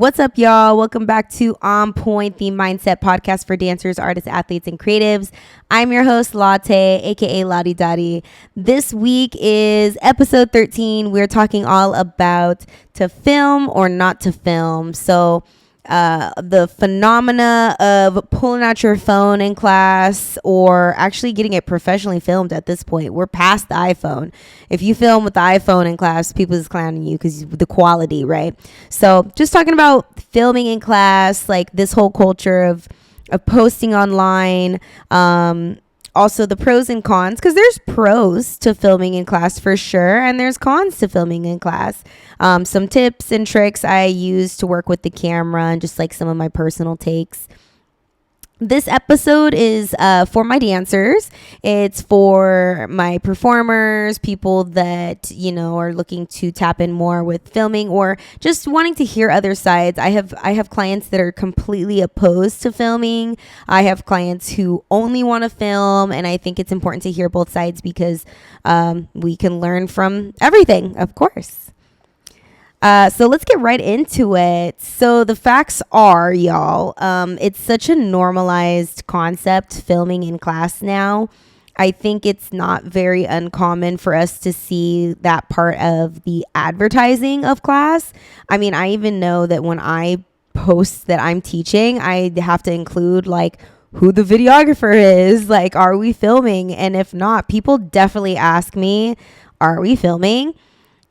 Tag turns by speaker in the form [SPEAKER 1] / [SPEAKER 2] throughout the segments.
[SPEAKER 1] What's up, y'all? Welcome back to En Pointe, the mindset podcast for dancers, artists, athletes, and creatives. I'm your host, Latte, aka Lottie Dottie. This week is episode 13. We're talking all about to film or not to film. So the phenomena of pulling out your phone in class or actually getting it professionally filmed at this point. We're past the iPhone. If you film with the iPhone in class, people is clowning you because the quality, right? So just talking about filming in class, like this whole culture of posting online, also the pros and cons, because there's pros to filming in class for sure, and there's cons to filming in class. Some tips and tricks I use to work with the camera and just like some of my personal takes. This episode is for my dancers. It's for my performers, people that, are looking to tap in more with filming or just wanting to hear other sides. I have clients that are completely opposed to filming. I have clients who only want to film, and I think it's important to hear both sides because we can learn from everything, of course. So let's get right into it. So the facts are, y'all, it's such a normalized concept, filming in class now. I think it's not very uncommon for us to see that part of the advertising of class. I mean, I even know that when I post that I'm teaching, I have to include like who the videographer is, like, are we filming? And if not, people definitely ask me, are we filming?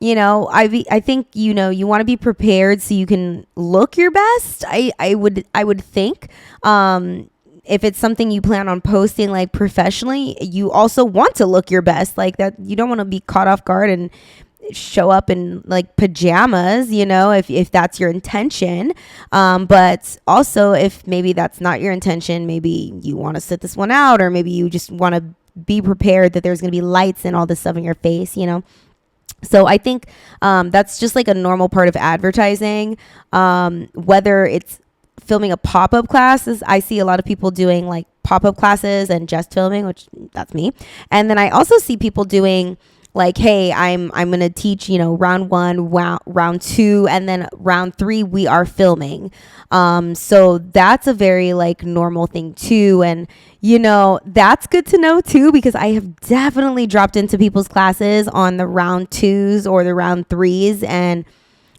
[SPEAKER 1] I think, you want to be prepared so you can look your best. I would think, if it's something you plan on posting like professionally, you also want to look your best like that. You don't want to be caught off guard and show up in like pajamas, if that's your intention. But also if maybe that's not your intention, maybe you want to sit this one out, or maybe you just want to be prepared that there's going to be lights and all this stuff in your face, So I think that's just like a normal part of advertising, whether it's filming a pop-up class. I see a lot of people doing like pop-up classes and just filming, which that's me. And then I also see people doing like, hey, I'm going to teach, round 1, round 2, and then round 3, we are filming. So that's a very like normal thing too. And, that's good to know too, because I have definitely dropped into people's classes on the round 2s or the round 3s. And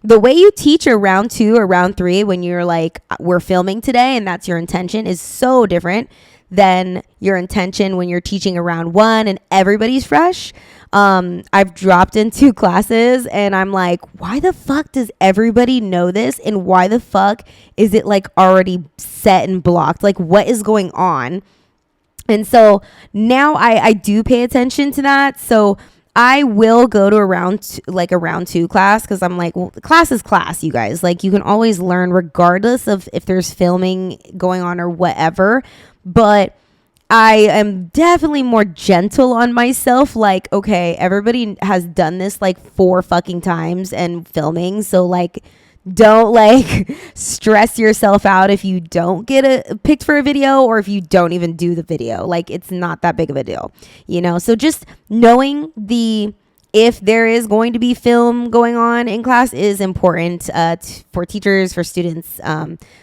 [SPEAKER 1] the way you teach a round 2 or round 3 when you're like, we're filming today, and that's your intention, is so different than your intention when you're teaching a round 1 and everybody's fresh. I've dropped into classes and I'm like, why the fuck does everybody know this? And why the fuck is it like already set and blocked? Like, what is going on? And so now I do pay attention to that. So I will go to a round 2 class, because I'm like, well, class is class, you guys. Like, you can always learn regardless of if there's filming going on or whatever. But I am definitely more gentle on myself. Like, okay, everybody has done this like 4 fucking times and filming. So like, don't like stress yourself out if you don't get picked for a video, or if you don't even do the video. Like, it's not that big of a deal, So just knowing if there is going to be film going on in class is important for teachers, for students,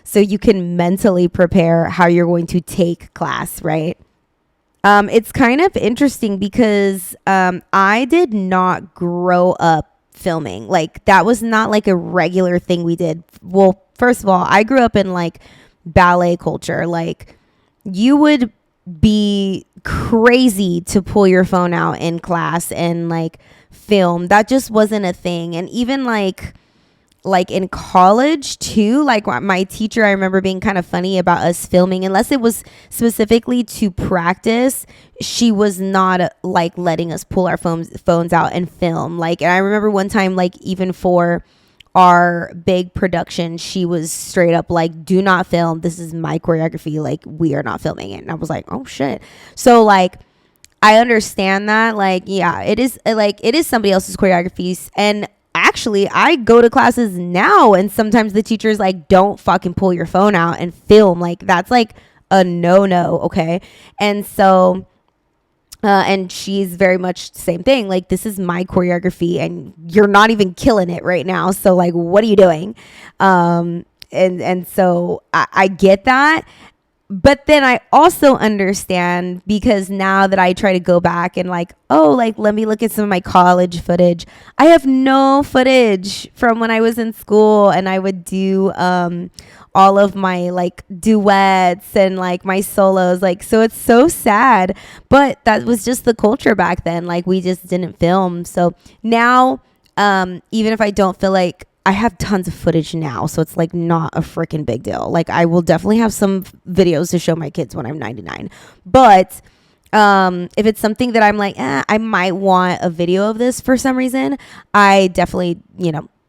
[SPEAKER 1] so you can mentally prepare how you're going to take class, right? It's kind of interesting because I did not grow up filming. Like, that was not like a regular thing we did. Well, first of all, I grew up in like ballet culture. Like, you would be crazy to pull your phone out in class and like film. That just wasn't a thing. And even like in college too, like my teacher, I remember being kind of funny about us filming, unless it was specifically to practice. She was not like letting us pull our phones out and film. Like, and I remember one time, like even for our big production, she was straight up like, do not film. This is my choreography. Like, we are not filming it. And I was like, oh shit. So like, I understand that. Like, yeah, it is somebody else's choreographies. And actually, I go to classes now and sometimes the teacher's like, don't fucking pull your phone out and film. Like, that's like a no. Okay. And so and she's very much the same thing. Like, this is my choreography and you're not even killing it right now. So like, what are you doing? And so I get that. But then I also understand, because now that I try to go back and like, oh, like, let me look at some of my college footage. I have no footage from when I was in school and I would do all of my like duets and like my solos. Like, so it's so sad. But that was just the culture back then. Like, we just didn't film. So now, even if I don't feel like, I have tons of footage now, so it's like not a freaking big deal. Like, I will definitely have some videos to show my kids when I'm 99. But if it's something that I'm like, I might want a video of this for some reason, I definitely,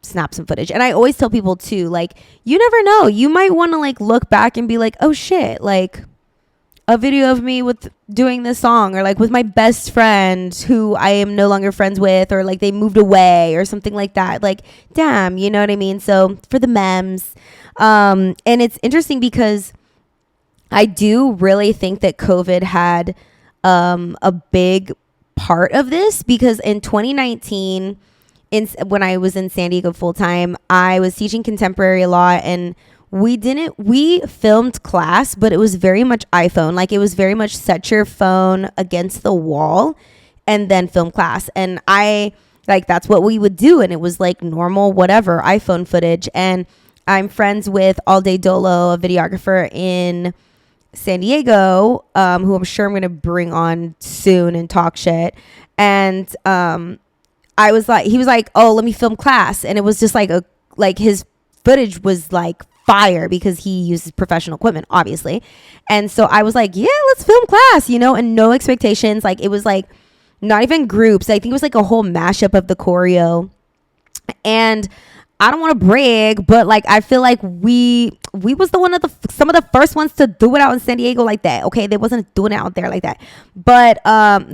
[SPEAKER 1] snap some footage. And I always tell people too, like, you never know. You might want to like look back and be like, oh shit, like a video of me with doing this song, or like with my best friend who I am no longer friends with, or like they moved away or something like that. Like, damn, you know what I mean? So for the memes. And it's interesting because I do really think that COVID had a big part of this, because in 2019, when I was in San Diego full time, I was teaching contemporary a lot, and we filmed class, but it was very much iPhone. Like, it was very much set your phone against the wall and then film class. And that's what we would do. And it was like normal, whatever, iPhone footage. And I'm friends with All Day Dolo, a videographer in San Diego, who I'm sure I'm going to bring on soon and talk shit. And, he was like, oh, let me film class. And it was just like his footage was like fire, because he uses professional equipment, obviously. And so I was like, yeah, let's film class, and no expectations. Like, it was like not even groups. I think it was like a whole mashup of the choreo. And I don't want to brag, but like, I feel like we was some of the first ones to do it out in San Diego like that. Okay. They wasn't doing it out there like that, but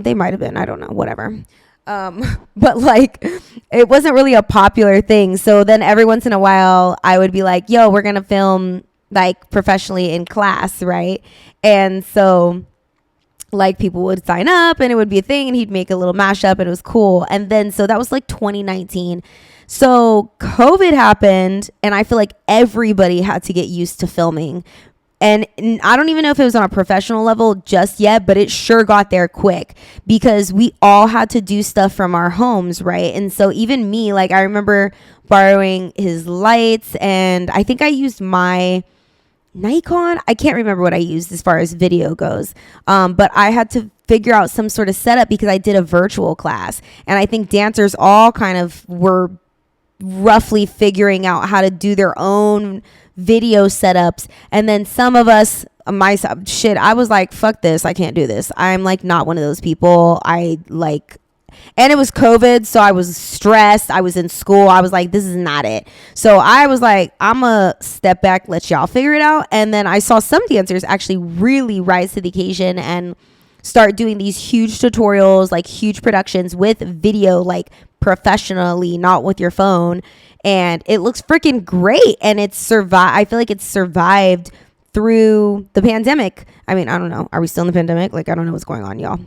[SPEAKER 1] they might've been, I don't know, whatever. But like, it wasn't really a popular thing. So then every once in a while I would be like, yo, we're going to film like professionally in class. Right. And so like people would sign up and it would be a thing, and he'd make a little mashup, and it was cool. And then, so that was like 2019. So COVID happened, and I feel like everybody had to get used to filming. And I don't even know if it was on a professional level just yet, but it sure got there quick, because we all had to do stuff from our homes, right? And so even me, like, I remember borrowing his lights, and I think I used my Nikon. I can't remember what I used as far as video goes. But I had to figure out some sort of setup, because I did a virtual class, and I think dancers all kind of were roughly figuring out how to do their own video setups. And then some of us, I was like, fuck this, I can't do this. I'm like not one of those people. And it was COVID, so I was stressed. I was in school. I was like, this is not it. So I was like, I'm a step back, let y'all figure it out. And then I saw some dancers actually really rise to the occasion and start doing these huge tutorials, like huge productions with video, like professionally, not with your phone. And it looks freaking great. And I feel like it's survived through the pandemic. I mean, I don't know. Are we still in the pandemic? Like, I don't know what's going on, y'all.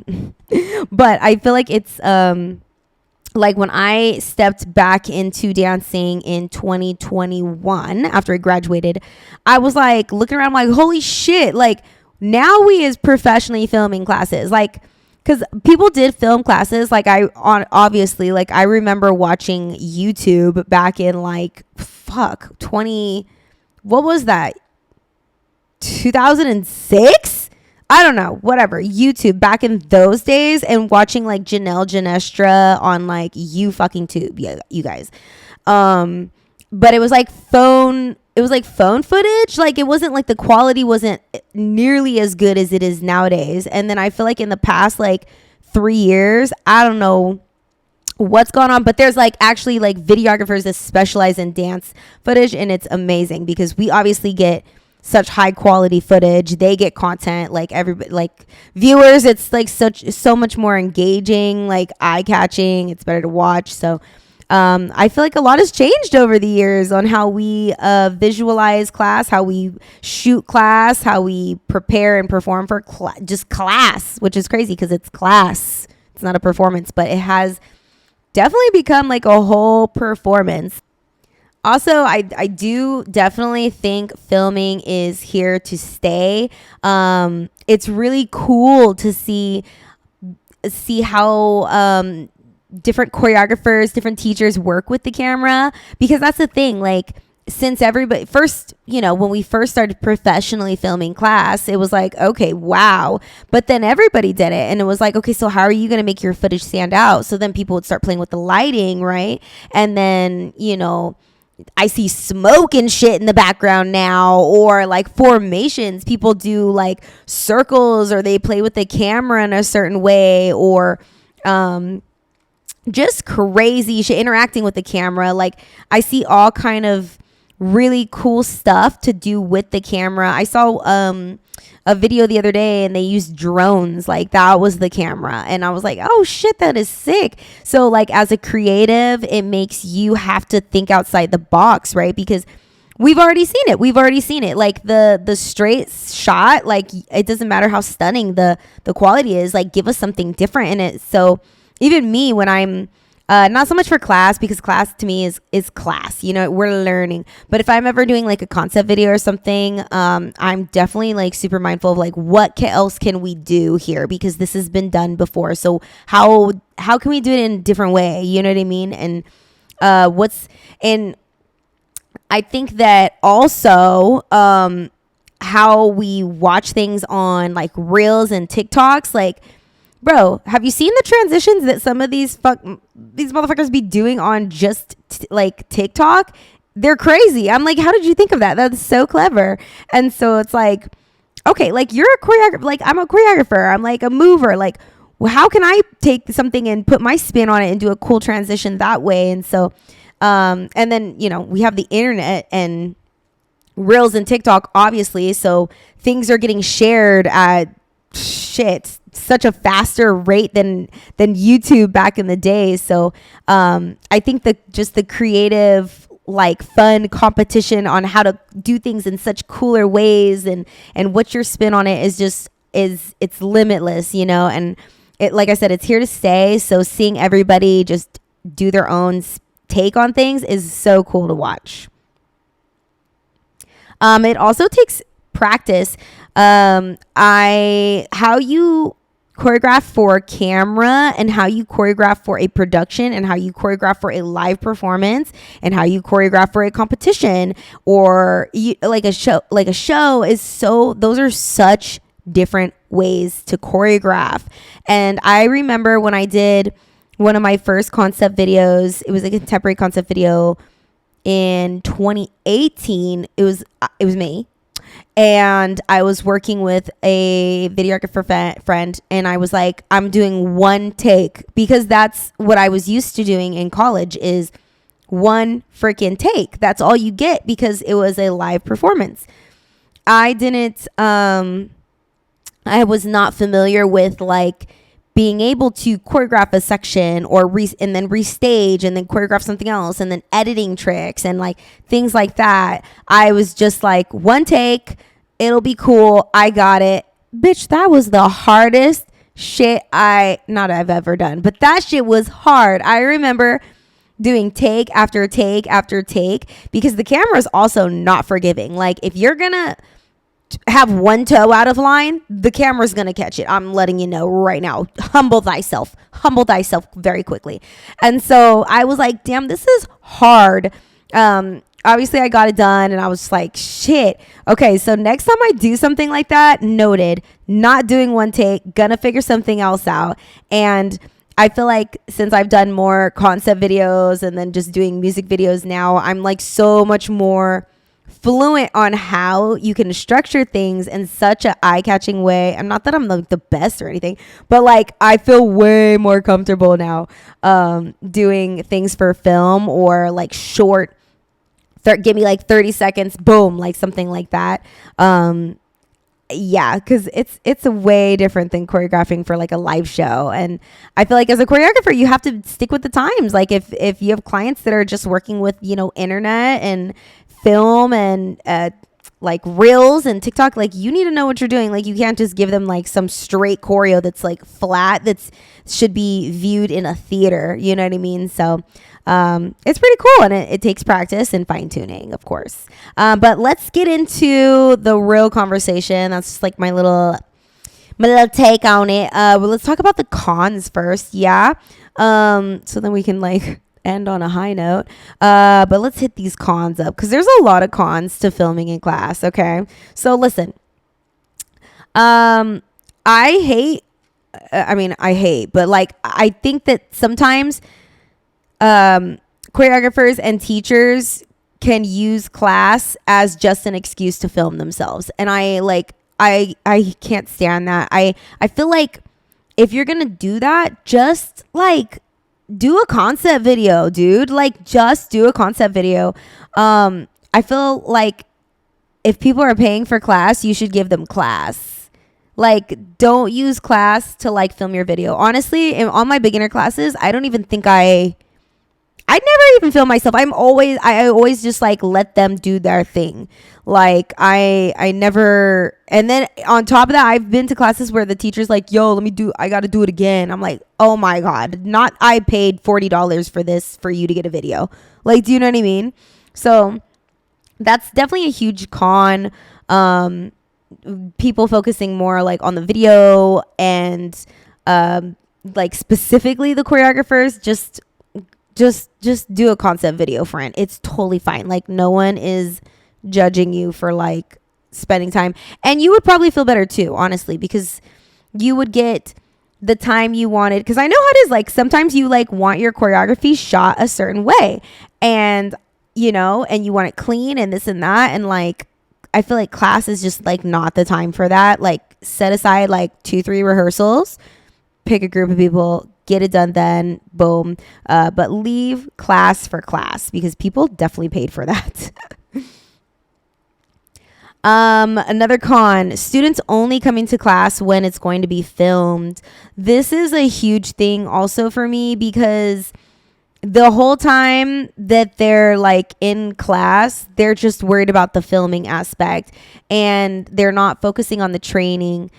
[SPEAKER 1] But I feel like it's like when I stepped back into dancing in 2021 after I graduated, I was like looking around like, holy shit, like now we is professionally filming classes. Like, because people did film classes. Like, obviously, like, I remember watching YouTube back in like, what was that? 2006? I don't know, whatever. YouTube back in those days, and watching like Janelle Janestra on like fucking tube. Yeah, you guys. But it was like phone footage. Like, it wasn't like the quality wasn't nearly as good as it is nowadays. And then I feel like in the past like 3 years, I don't know what's going on, but there's like actually like videographers that specialize in dance footage, and it's amazing because we obviously get such high quality footage. They get content, like everybody, like viewers, it's like so much more engaging, like eye catching. It's better to watch. So I feel like a lot has changed over the years on how we visualize class, how we shoot class, how we prepare and perform for just class, which is crazy because it's class. It's not a performance, but it has definitely become like a whole performance. Also, I do definitely think filming is here to stay. It's really cool to see how different choreographers, different teachers work with the camera, because that's the thing. Like, since everybody first, when we first started professionally filming class, it was like, okay, wow. But then everybody did it. And it was like, okay, so how are you going to make your footage stand out? So then people would start playing with the lighting, right? And then, I see smoke and shit in the background now, or like formations. People do like circles, or they play with the camera in a certain way, or just crazy shit, interacting with the camera. Like, I see all kind of really cool stuff to do with the camera. I saw a video the other day, and they used drones. Like, that was the camera, and I was like, oh shit, that is sick. So like, as a creative, it makes you have to think outside the box, right? Because we've already seen it. Like, the straight shot, like, it doesn't matter how stunning the quality is. Like, give us something different in it. So even me, when I'm not so much for class, because class to me is class, we're learning. But if I'm ever doing like a concept video or something, I'm definitely like super mindful of like, what else can we do here? Because this has been done before. So how can we do it in a different way? You know what I mean? And and I think that also, how we watch things on like Reels and TikToks, like, bro, have you seen the transitions that some of these motherfuckers be doing on just like TikTok? They're crazy. I'm like, how did you think of that? That's so clever. And so it's like, okay, like, you're a choreographer, like, I'm a choreographer, I'm like a mover, like, well, how can I take something and put my spin on it and do a cool transition that way? And so and then we have the internet and Reels and TikTok, obviously, so things are getting shared at such a faster rate than YouTube back in the day. So I think that just the creative, like, fun competition on how to do things in such cooler ways, and what's your spin on it it's limitless, and it, like I said, it's here to stay. So seeing everybody just do their own take on things is so cool to watch. It also takes practice. How you choreograph for camera, and how you choreograph for a production, and how you choreograph for a live performance, and how you choreograph for a competition, or like a show is so, those are such different ways to choreograph. And I remember when I did one of my first concept videos, it was a contemporary concept video in 2018. It was me. And I was working with a videographer friend, and I was like, I'm doing one take, because that's what I was used to doing in college, is one freaking take. That's all you get, because it was a live performance. I was not familiar with like being able to choreograph a section, or and then restage, and then choreograph something else, and then editing tricks and like things like that. I was just like, one take, it'll be cool, I got it. Bitch, that was the hardest shit I've ever done. But that shit was hard. I remember doing take after take after take, because the camera is also not forgiving. Like, if you're gonna have one toe out of line, the camera's gonna catch it. I'm letting you know right now. Humble thyself very quickly. And so I was like, damn, this is hard. Obviously I got it done, and I was like, shit. Okay, so next time I do something like that, noted, not doing one take, gonna figure something else out. And I feel like since I've done more concept videos and then just doing music videos now, I'm like so much more fluent on how you can structure things in such an eye-catching way. And not that I'm like the best or anything, but like I feel way more comfortable now doing things for film, or like short, give me like 30 seconds, boom, like something like that. Yeah, because it's a way different than choreographing for like a live show. And I feel like as a choreographer, you have to stick with the times. Like if you have clients that are just working with internet and film and like reels and TikTok, like you need to know what you're doing. Like you can't just give them like some straight choreo that's like flat, that's should be viewed in a theater. You know what I mean? So it's pretty cool, and it takes practice and fine tuning, of course. But let's get into the real conversation. That's just like my little take on it. Well, let's talk about the cons first. Yeah. So then we can like end on a high note. But let's hit these cons up, because there's a lot of cons to filming in class. Okay. So listen, I hate, but like, I think that sometimes, choreographers and teachers can use class as just an excuse to film themselves. And I can't stand that. I feel like if you're going to do that, just like do a concept video, dude. Like just do a concept video. I feel like if people are paying for class, you should give them class. Like don't use class to like film your video. Honestly, on my beginner classes, I don't even think I never even film myself. I always just like let them do their thing. Like I never, and then on top of that, I've been to classes where the teacher's like, yo, I got to do it again. I'm like, oh my God, I paid $40 for this for you to get a video. Like, do you know what I mean? So that's definitely a huge con. People focusing more like on the video and, like specifically the choreographers, just do a concept video, friend. It's totally fine. Like no one is judging you for like spending time, and you would probably feel better too, honestly, because you would get the time you wanted. Because I know how it is. Like sometimes you like want your choreography shot a certain way, and you know, and you want it clean and this and that, and like I feel like class is just like not the time for that. Like set aside like 2-3 rehearsals, pick a group of people, get it done then, boom. But leave class for class, because people definitely paid for that. Another con, students only coming to class when it's going to be filmed. This is a huge thing also for me, because the whole time that they're like in class, they're just worried about the filming aspect and they're not focusing on the training.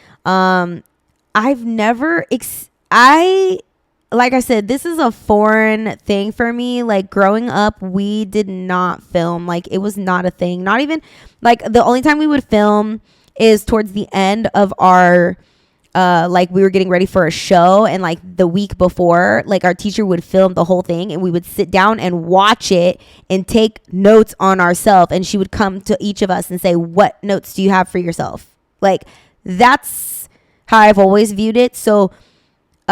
[SPEAKER 1] Like I said, this is a foreign thing for me. Like growing up, we did not film. Like it was not a thing. Not even like the only time we would film is towards the end of our, like we were getting ready for a show, and like the week before, like our teacher would film the whole thing and we would sit down and watch it and take notes on ourselves. And she would come to each of us and say, what notes do you have for yourself? Like that's how I've always viewed it. So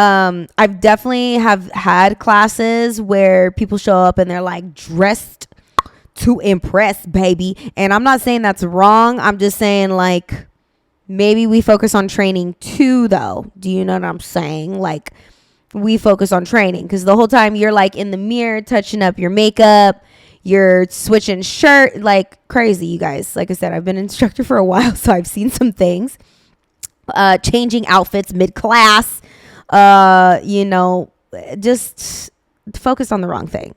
[SPEAKER 1] I've definitely have had classes where people show up and they're like dressed to impress, baby. And I'm not saying that's wrong. I'm just saying like maybe we focus on training too, though. Do you know what I'm saying? Like we focus on training, because the whole time you're like in the mirror touching up your makeup, you're switching shirt like crazy, you guys. Like I said, I've been an instructor for a while, so I've seen some things. Changing outfits mid-class. You know, just focus on the wrong thing.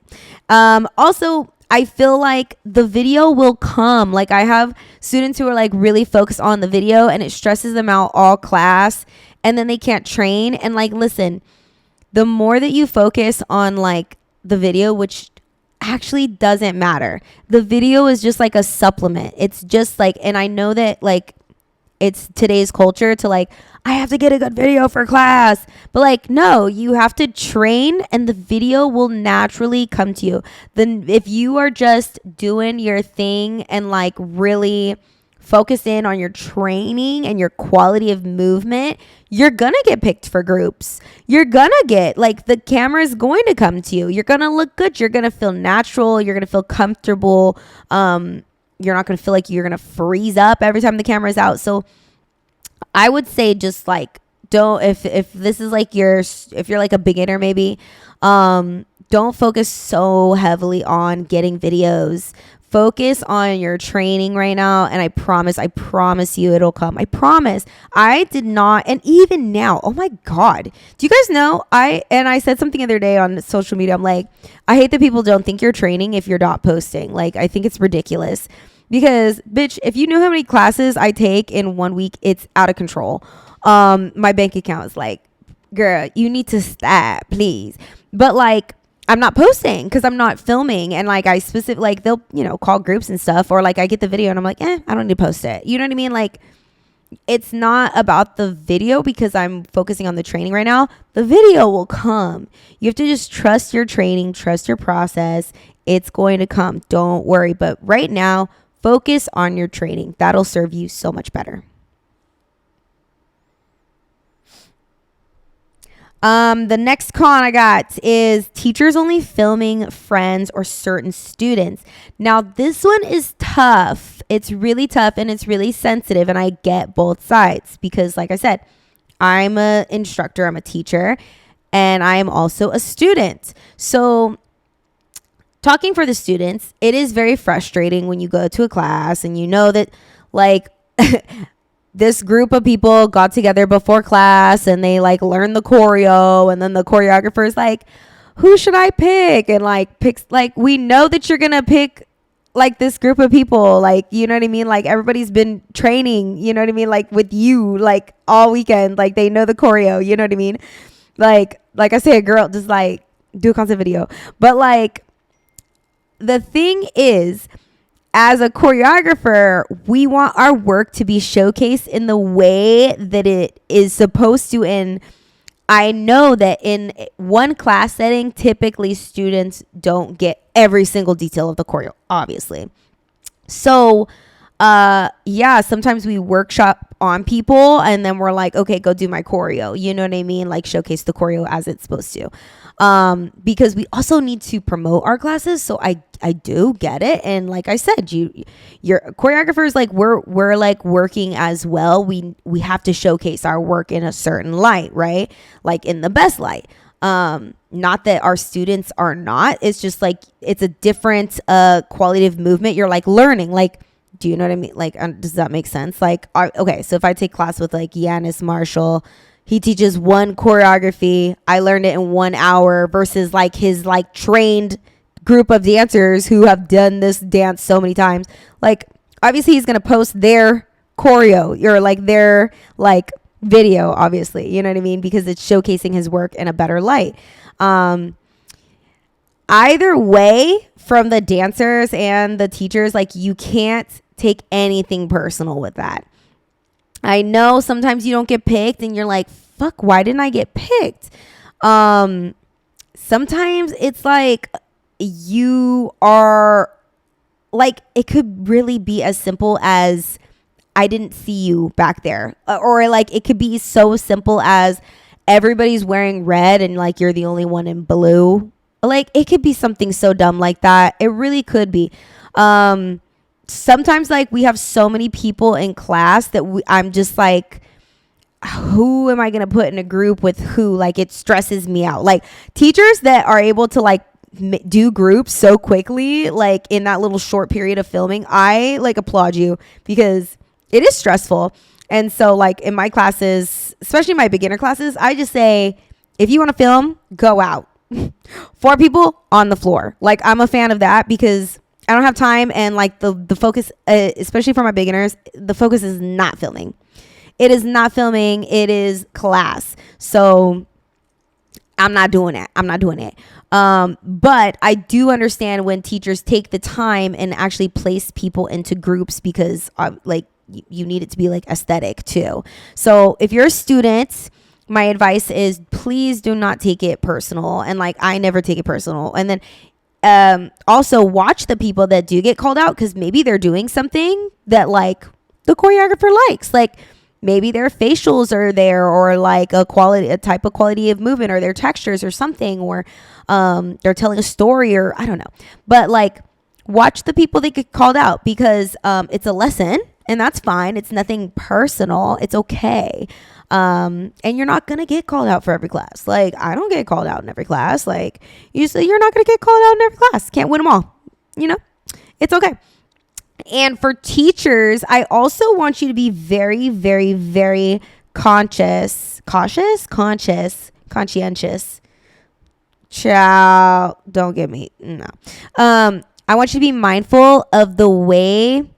[SPEAKER 1] Also, I feel like the video will come. Like I have students who are like really focused on the video and it stresses them out all class, and then they can't train. And like, listen, the more that you focus on like the video, which actually doesn't matter, the video is just like a supplement. It's just like, and I know that like it's today's culture to like, I have to get a good video for class. But like, no, you have to train and the video will naturally come to you. Then if you are just doing your thing and like really focus in on your training and your quality of movement, you're gonna get picked for groups. You're gonna get like, the camera is going to come to you. You're gonna look good. You're gonna feel natural. You're gonna feel comfortable. You're not gonna feel like you're gonna freeze up every time the camera's out. So I would say just like, don't, if this is like if you're like a beginner maybe, don't focus so heavily on getting videos. Focus on your training right now, and I promise you it'll come. I promise. I did not, and even now, oh my God. Do you guys know, I said something the other day on social media. I'm like, I hate that people don't think you're training if you're not posting. Like, I think it's ridiculous. Because, bitch, if you knew how many classes I take in 1 week, it's out of control. My bank account is like, girl, you need to stop, please. But like, I'm not posting because I'm not filming. And like, like, they'll, call groups and stuff. Or like, I get the video and I'm like, I don't need to post it. You know what I mean? Like, it's not about the video because I'm focusing on the training right now. The video will come. You have to just trust your training, trust your process. It's going to come. Don't worry. But right now, focus on your training. That'll serve you so much better. The next con I got is teachers only filming friends or certain students. Now, this one is tough. It's really tough and it's really sensitive. And I get both sides because, like I said, I'm an instructor, I'm a teacher, and I am also a student. So talking for the students, it is very frustrating when you go to a class and you know that like this group of people got together before class and they like learned the choreo, and then the choreographer is like, who should I pick? And like picks, like, we know that you're gonna pick like this group of people, like, you know what I mean? Like, everybody's been training, you know what I mean? Like with you, like all weekend, like they know the choreo, you know what I mean? Like I say, a girl just like do a concept video. But like, the thing is, as a choreographer, we want our work to be showcased in the way that it is supposed to. And I know that in one class setting, typically students don't get every single detail of the choreo, obviously. So, sometimes we workshop on people and then we're like, okay, go do my choreo. You know what I mean? Like, showcase the choreo as it's supposed to. Because we also need to promote our classes. So I do get it. And like I said, your choreographers, like we're like working as well. We have to showcase our work in a certain light, right? Like in the best light. Not that our students are not, it's just like, it's a different, quality of movement. You're like learning, like, do you know what I mean? Like, does that make sense? Like, okay. So if I take class with like Yanis Marshall, he teaches one choreography. I learned it in 1 hour versus like his like trained group of dancers who have done this dance so many times. Like, obviously he's going to post their choreo or like their like video, obviously, you know what I mean? Because it's showcasing his work in a better light. Either way, from the dancers and the teachers, like, you can't take anything personal with that. I know sometimes you don't get picked and you're like, fuck, why didn't I get picked? Sometimes it's like you are like, it could really be as simple as I didn't see you back there. Or like, it could be so simple as everybody's wearing red and like you're the only one in blue. Like, it could be something so dumb like that. It really could be. Sometimes like we have so many people in class that I'm just like, who am I going to put in a group with who? Like, it stresses me out. Like, teachers that are able to like do groups so quickly, like in that little short period of filming, I like applaud you because it is stressful. And so like in my classes, especially my beginner classes, I just say, if you want to film, go out. 4 people on the floor. Like, I'm a fan of that because I don't have time, and like the focus, especially for my beginners, the focus is not filming. It is not filming. It is class. So I'm not doing it. But I do understand when teachers take the time and actually place people into groups because like you need it to be like aesthetic too. So if you're a student, my advice is please do not take it personal. And like, I never take it personal. And then also watch the people that do get called out, because maybe they're doing something that like the choreographer likes. Like, maybe their facials are there, or like a type of quality of movement, or their textures or something, or they're telling a story, or I don't know. But like, watch the people that get called out, because it's a lesson and that's fine. It's nothing personal. It's okay. And you're not going to get called out for every class. Like, I don't get called out in every class. Like, usually you're not going to get called out in every class. Can't win them all. You know, it's okay. And for teachers, I also want you to be very, very, very conscientious. Ciao. Don't get me. No. I want you to be mindful of the way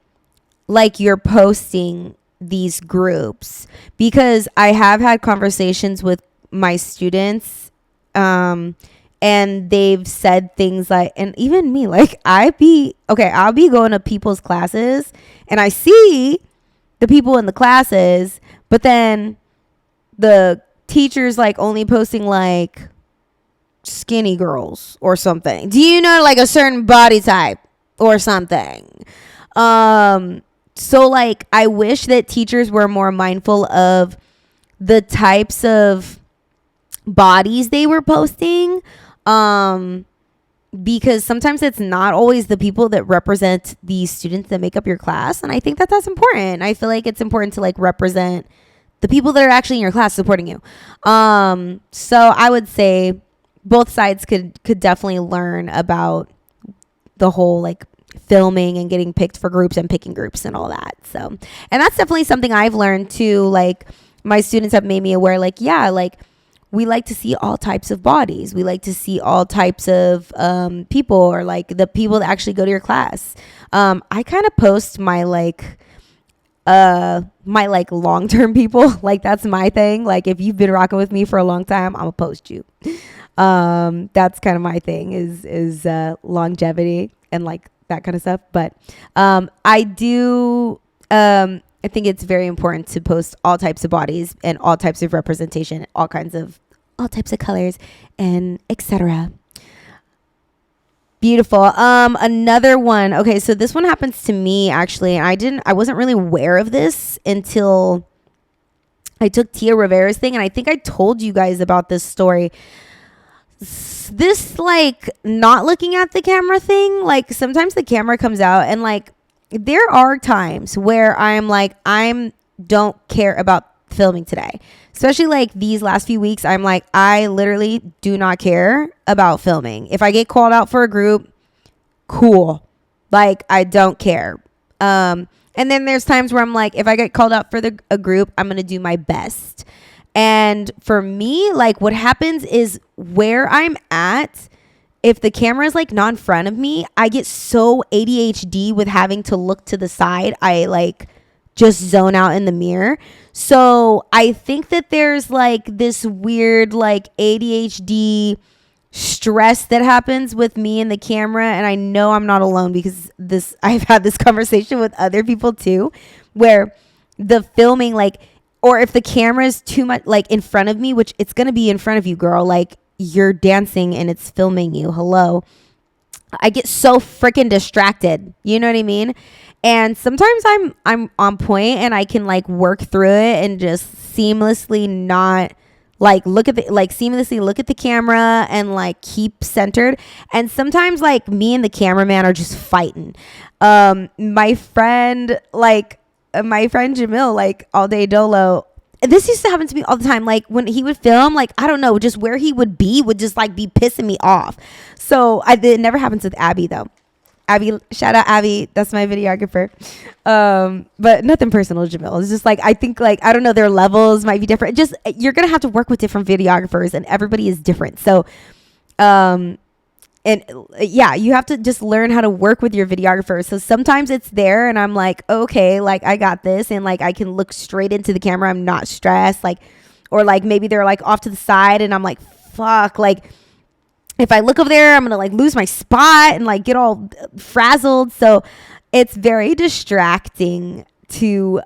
[SPEAKER 1] like you're posting these groups, because I have had conversations with my students, and they've said things like, and even me, like I'll be going to people's classes and I see the people in the classes, but then the teacher's like only posting like skinny girls or something. Do you know, like a certain body type or something? So like I wish that teachers were more mindful of the types of bodies they were posting, because sometimes it's not always the people that represent the students that make up your class, and I think that that's important. I feel like it's important to like represent the people that are actually in your class supporting you. So I would say both sides could definitely learn about the whole like filming and getting picked for groups and picking groups and all that. So, and that's definitely something I've learned too. Like my students have made me aware, like, yeah, like we like to see all types of bodies. We like to see all types of people, or like the people that actually go to your class. I kind of post my like long-term people. Like that's my thing. Like if you've been rocking with me for a long time, I'm gonna post you. That's kind of my thing is longevity and like that kind of stuff. But I think it's very important to post all types of bodies and all types of representation, all types of colors, and etc. Beautiful. Another one. Okay, so this one happens to me actually, and I wasn't really aware of this until I took Tia Rivera's thing, and I think I told you guys about this story. This like not looking at the camera thing, like sometimes the camera comes out, and like there are times where I'm like, don't care about filming today, especially like these last few weeks. I'm like, I literally do not care about filming. If I get called out for a group, cool, like I don't care. And then there's times where I'm like, if I get called out for a group, I'm gonna do my best. And for me, like what happens is where I'm at, if the camera is like not in front of me, I get so ADHD with having to look to the side. I like just zone out in the mirror. So I think that there's like this weird like ADHD stress that happens with me and the camera. And I know I'm not alone, because I've had this conversation with other people too, where the filming, like, or if the camera is too much like in front of me, which it's going to be in front of you, girl, like you're dancing and it's filming you. Hello. I get so freaking distracted. You know what I mean? And sometimes I'm on point and I can like work through it and just seamlessly not like seamlessly look at the camera and like keep centered. And sometimes like me and the cameraman are just fighting. My friend Jamil, like all day dolo, this used to happen to me all the time. Like when he would film, like, I don't know, just where he would just like be pissing me off. So it never happens with Abby though. Abby, shout out Abby. That's my videographer. But nothing personal, Jamil. It's just like, I think like, I don't know, their levels might be different. Just, you're going to have to work with different videographers and everybody is different. So, and yeah, you have to just learn how to work with your videographer. So sometimes it's there and I'm like, okay, like I got this. And like, I can look straight into the camera. I'm not stressed. Like, or like maybe they're like off to the side and I'm like, fuck, like if I look over there, I'm going to like lose my spot and like get all frazzled. So it's very distracting to,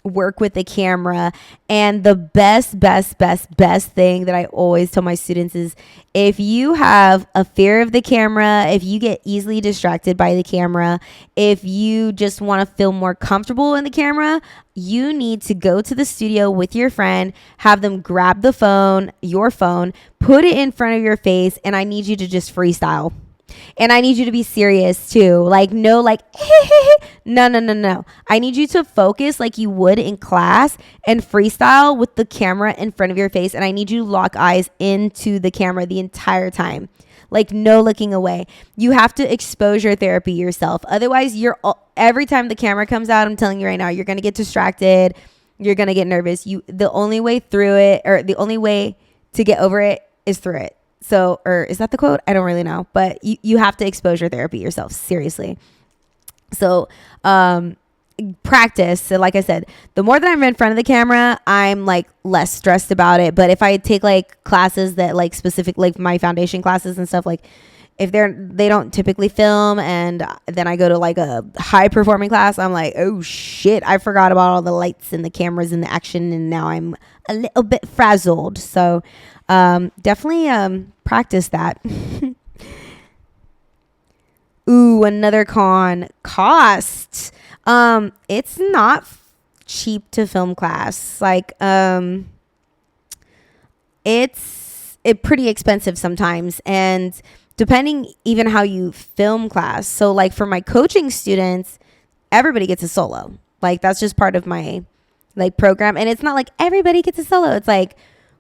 [SPEAKER 1] work with the camera. And the best thing that I always tell my students is, if you have a fear of the camera, if you get easily distracted by the camera, if you just want to feel more comfortable in the camera, you need to go to the studio with your friend, have them grab your phone, put it in front of your face, and I need you to just freestyle. And I need you to be serious too. Like, no, like, no. I need you to focus like you would in class and freestyle with the camera in front of your face. And I need you to lock eyes into the camera the entire time. Like, no looking away. You have to exposure therapy yourself. Otherwise, every time the camera comes out, I'm telling you right now, you're going to get distracted. You're going to get nervous. The only way through it, or the only way to get over it, is through it. So, or is that the quote? I don't really know, but you have to exposure therapy yourself. Seriously. So, practice. So like I said, the more that I'm in front of the camera, I'm like less stressed about it. But if I take like classes that like specific, like my foundation classes and stuff, like if they don't typically film, and then I go to like a high performing class, I'm like, oh shit, I forgot about all the lights and the cameras and the action, and now I'm a little bit frazzled. So definitely practice that. Ooh, another con, cost. It's not cheap to film class. Like it's pretty expensive sometimes, and depending even how you film class. So like for my coaching students, everybody gets a solo. Like that's just part of my like program. And it's not like everybody gets a solo. It's like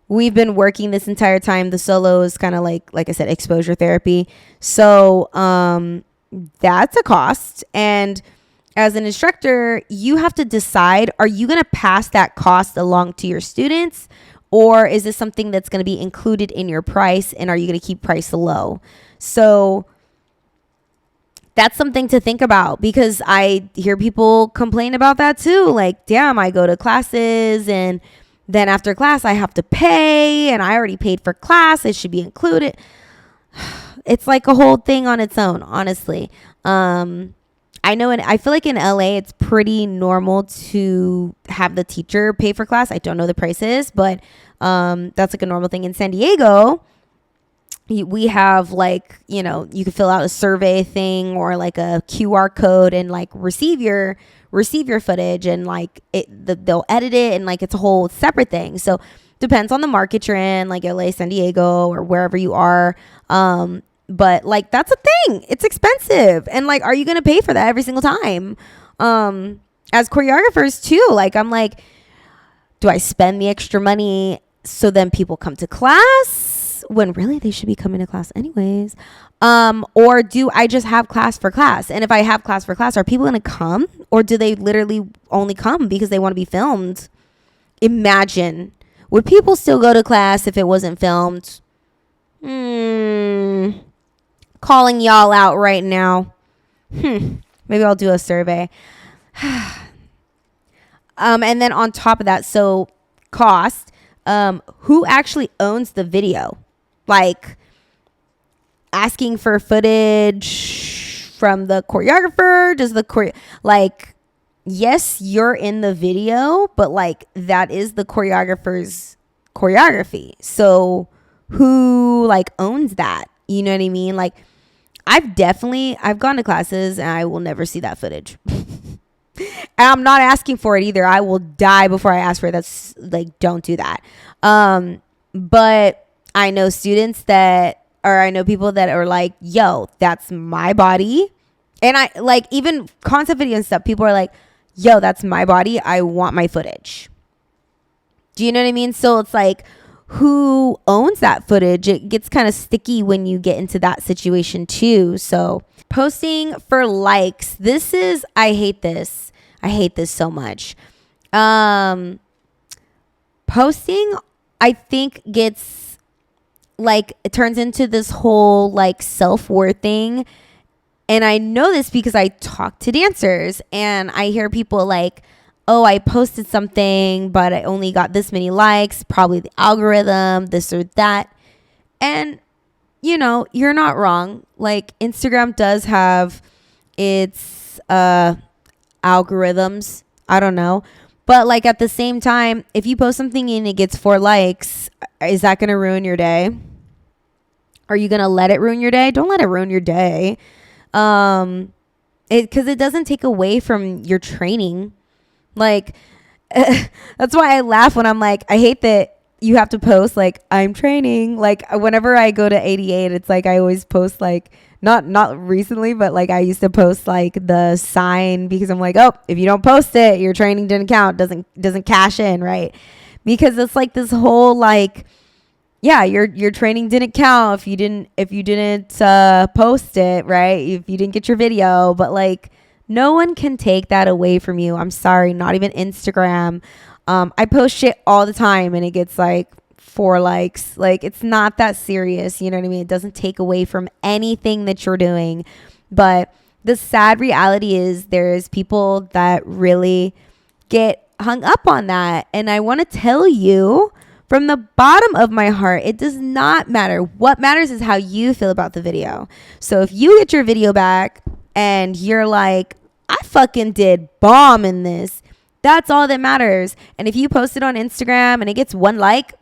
[SPEAKER 1] we've been working this entire time. The solo is kind of like I said, exposure therapy. So that's a cost. And as an instructor, you have to decide, are you going to pass that cost along to your students? Or is this something that's going to be included in your price? And are you going to keep price low? So that's something to think about, because I hear people complain about that too. Like, damn, I go to classes and then after class I have to pay, and I already paid for class. It should be included. It's like a whole thing on its own, honestly. I know, and I feel like in LA, it's pretty normal to have the teacher pay for class. I don't know the prices, but that's like a normal thing. In San Diego, we have like, you know, you can fill out a survey thing or like a QR code and like receive your footage, and like they'll edit it, and like it's a whole separate thing. So depends on the market you're in, like LA, San Diego, or wherever you are. But like that's a thing. It's expensive, and like, are you gonna pay for that every single time? As choreographers too, like I'm like, do I spend the extra money so then people come to class when really they should be coming to class anyways? Or do I just have class for class? And if I have class for class, are people gonna come, or do they literally only come because they want to be filmed? Imagine, would people still go to class if it wasn't filmed? Calling y'all out right now. Maybe I'll do a survey. And then on top of that, so cost, who actually owns the video? Like asking for footage from the choreographer? Does the like, yes, you're in the video, but like that is the choreographer's choreography. So who like owns that? You know what I mean? Like I've gone to classes and I will never see that footage. And I'm not asking for it either. I will die before I ask for it. That's like, don't do that. But I know I know people that are like, yo, that's my body. And I like, even concept video and stuff, people are like, yo, that's my body. I want my footage. Do you know what I mean? So it's like, who owns that footage? It gets kind of sticky when you get into that situation too. So posting for likes, I hate this so much. Posting, I think, gets like, it turns into this whole like self-worth thing. And I know this because I talk to dancers and I hear people like, oh, I posted something, but I only got this many likes, probably the algorithm, this or that. And, you know, you're not wrong. Like, Instagram does have its algorithms. I don't know. But, like, at the same time, if you post something and it gets 4 likes, is that going to ruin your day? Are you going to let it ruin your day? Don't let it ruin your day. Because it doesn't take away from your training. Like, that's why I laugh when I'm like, I hate that you have to post like, I'm training. Like, whenever I go to 88, it's like I always post like, not recently, but like I used to post like the sign, because I'm like, oh, if you don't post it, your training didn't count, doesn't cash in, right? Because it's like this whole like, yeah, your training didn't count if you didn't post it, right? If you didn't get your video. But like, no one can take that away from you. I'm sorry, not even Instagram. I post shit all the time and it gets like 4 likes. Like, it's not that serious. You know what I mean? It doesn't take away from anything that you're doing. But the sad reality is there's people that really get hung up on that. And I want to tell you from the bottom of my heart, it does not matter. What matters is how you feel about the video. So if you get your video back and you're like, I fucking did bomb in this, that's all that matters. And if you post it on Instagram and it gets 1 like,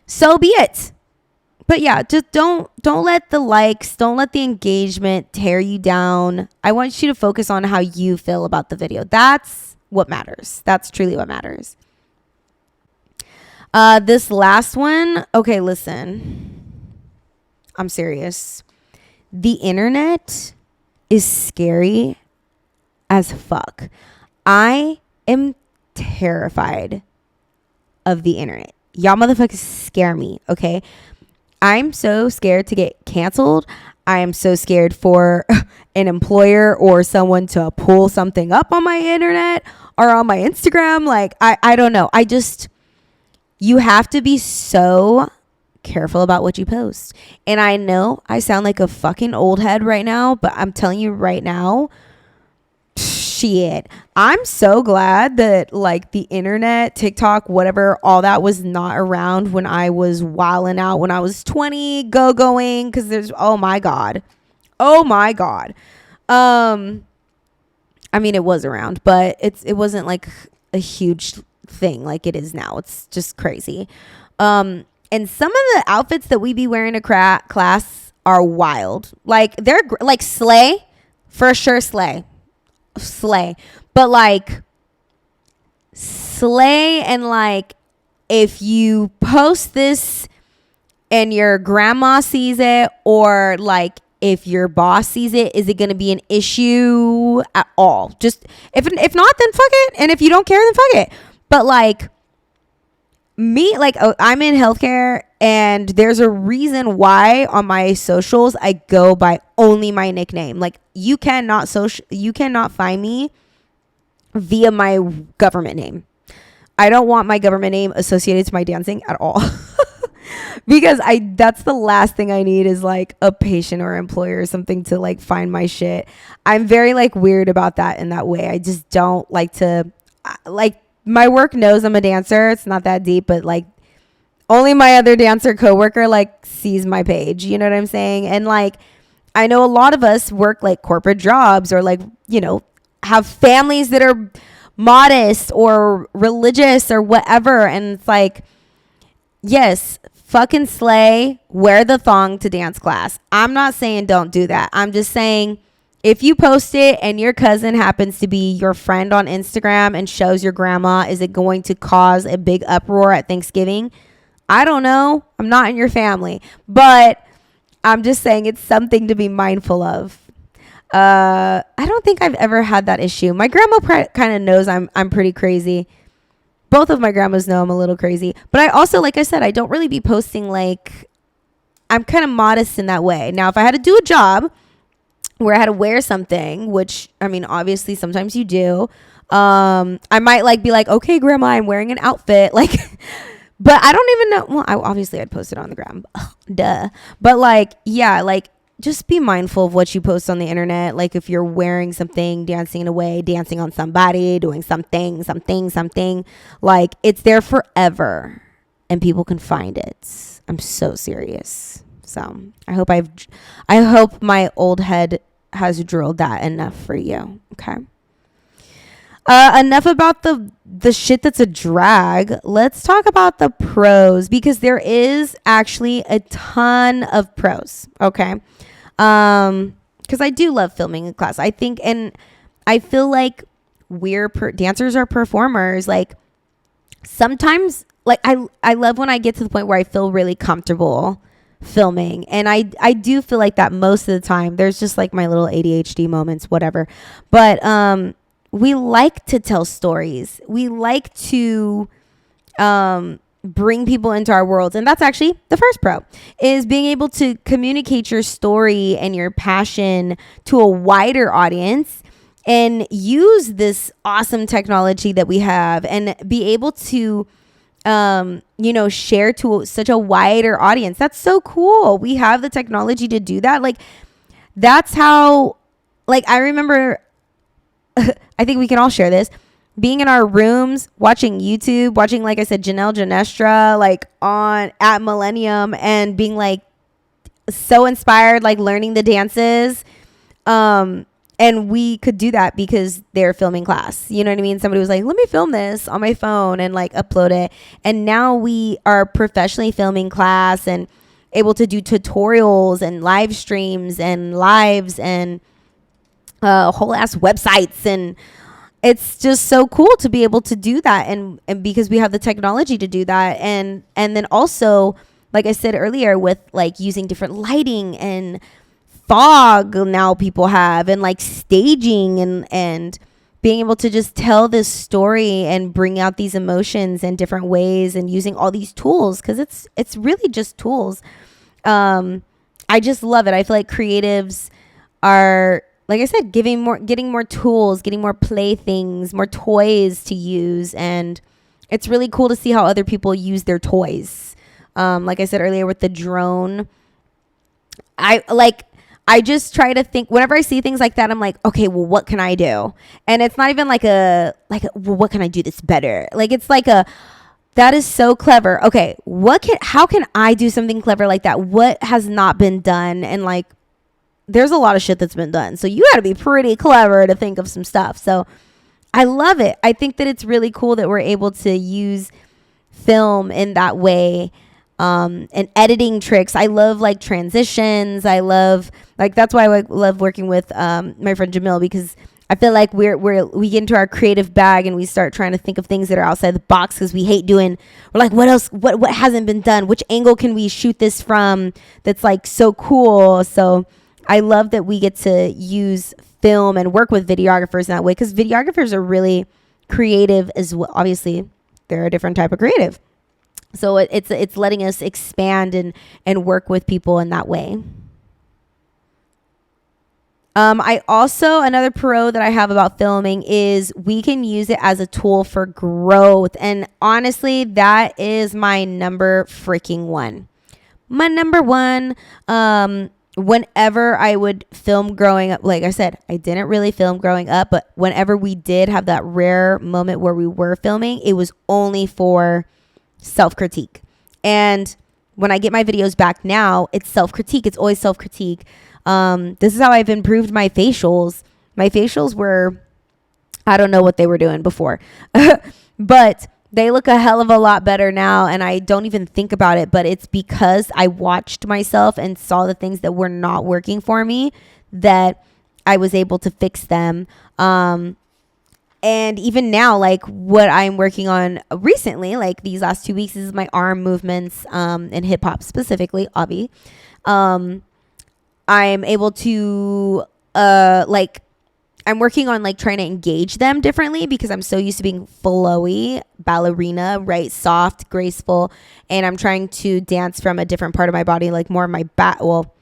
[SPEAKER 1] so be it. But yeah, just don't let the likes, don't let the engagement tear you down. I want you to focus on how you feel about the video. That's what matters. That's truly what matters. This last one. Okay, listen. I'm serious. The internet is scary as fuck. I am terrified of the internet. Y'all motherfuckers scare me, okay? I'm so scared to get canceled. I am so scared for an employer or someone to pull something up on my internet or on my Instagram. Like, I don't know. You have to be so careful about what you post. And I know I sound like a fucking old head right now, but I'm telling you right now, shit, I'm so glad that like the internet, TikTok, whatever, all that was not around when I was wilding out when I was 20, going, because there's, oh my god. I mean, it was around, but it wasn't like a huge thing like it is now. It's just crazy. And some of the outfits that we be wearing to class are wild. Like they're like slay, for sure, slay, but like slay. And like if you post this and your grandma sees it, or like if your boss sees it, is it going to be an issue at all? Just if not, then fuck it. And if you don't care, then fuck it. But like me, like I'm in healthcare, and there's a reason why on my socials I go by only my nickname. Like you cannot find me via my government name. I don't want my government name associated to my dancing at all. Because that's the last thing I need is like a patient or employer or something to like find my shit. I'm very like weird about that in that way. I just don't like to like, my work knows I'm a dancer. It's not that deep, but like only my other dancer coworker like sees my page. You know what I'm saying? And like, I know a lot of us work like corporate jobs or like, you know, have families that are modest or religious or whatever. And it's like, yes, fucking slay, wear the thong to dance class. I'm not saying don't do that. I'm just saying, if you post it and your cousin happens to be your friend on Instagram and shows your grandma, is it going to cause a big uproar at Thanksgiving? I don't know. I'm not in your family. But I'm just saying it's something to be mindful of. I don't think I've ever had that issue. My grandma kind of knows I'm pretty crazy. Both of my grandmas know I'm a little crazy. But I also, like I said, I don't really be posting like, I'm kind of modest in that way. Now, if I had to do a job where I had to wear something, which I mean, obviously sometimes you do. I might like be like, okay, grandma, I'm wearing an outfit. Like, but I don't even know. Well, I'd post it on the gram. Duh. But like, yeah, like just be mindful of what you post on the internet. Like if you're wearing something, dancing in a way, dancing on somebody, doing something, like it's there forever and people can find it. I'm so serious. So I hope my old head has drilled that enough for you. Okay. Enough about the shit that's a drag. Let's talk about the pros, because there is actually a ton of pros. Okay. Because I do love filming in class. I think, and I feel like dancers are performers. Like sometimes, like I love when I get to the point where I feel really comfortable filming, and I do feel like that most of the time. There's just like my little ADHD moments, whatever, but we like to tell stories. We like to bring people into our worlds, and that's actually the first pro, is being able to communicate your story and your passion to a wider audience and use this awesome technology that we have and be able to share to such a wider audience. That's so cool. We have the technology to do that. Like that's how like, I remember, I think we can all share this, being in our rooms, watching YouTube, watching, like I said, Janelle Janestra, like on at Millennium, and being like so inspired, like learning the dances. And we could do that because they're filming class. You know what I mean? Somebody was like, let me film this on my phone and like upload it. And now we are professionally filming class and able to do tutorials and live streams and lives and whole ass websites. And it's just so cool to be able to do that. And because we have the technology to do that. And then also, like I said earlier, with like using different lighting and fog now people have, and like staging and being able to just tell this story and bring out these emotions in different ways, and using all these tools, because it's really just tools. I just love it. I feel like creatives are, like I said, getting more tools, getting more playthings, more toys to use, and it's really cool to see how other people use their toys. Like I said earlier with the drone, I just try to think, whenever I see things like that, I'm like, okay, well, what can I do? And it's not even like well, what can I do that's better? Like, it's like that is so clever. Okay, how can I do something clever like that? What has not been done? And like, there's a lot of shit that's been done. So you got to be pretty clever to think of some stuff. So I love it. I think that it's really cool that we're able to use film in that way. And editing tricks. I love like transitions. I love, like, that's why I love working with my friend Jamil, because I feel like we get into our creative bag and we start trying to think of things that are outside the box, because we're like, what else, what hasn't been done? Which angle can we shoot this from that's like so cool? So I love that we get to use film and work with videographers in that way, because videographers are really creative as well. Obviously, they're a different type of creative. So it's letting us expand and work with people in that way. I also, another pro that I have about filming is we can use it as a tool for growth. And honestly, that is my number freaking one. My number one, whenever I would film growing up, like I said, I didn't really film growing up, but whenever we did have that rare moment where we were filming, it was only for self-critique. And when I get my videos back now, it's self-critique. It's always self-critique. This is how I've improved my facials. My facials were, I don't know what they were doing before, but they look a hell of a lot better now. And I don't even think about it, but it's because I watched myself and saw the things that were not working for me, that I was able to fix them. And even now, like what I'm working on recently, like these last 2 weeks, is my arm movements, in hip hop specifically, obvi. I'm able to, I'm working on like trying to engage them differently, because I'm so used to being flowy, ballerina, right? Soft, graceful. And I'm trying to dance from a different part of my body, like more of my back. Well,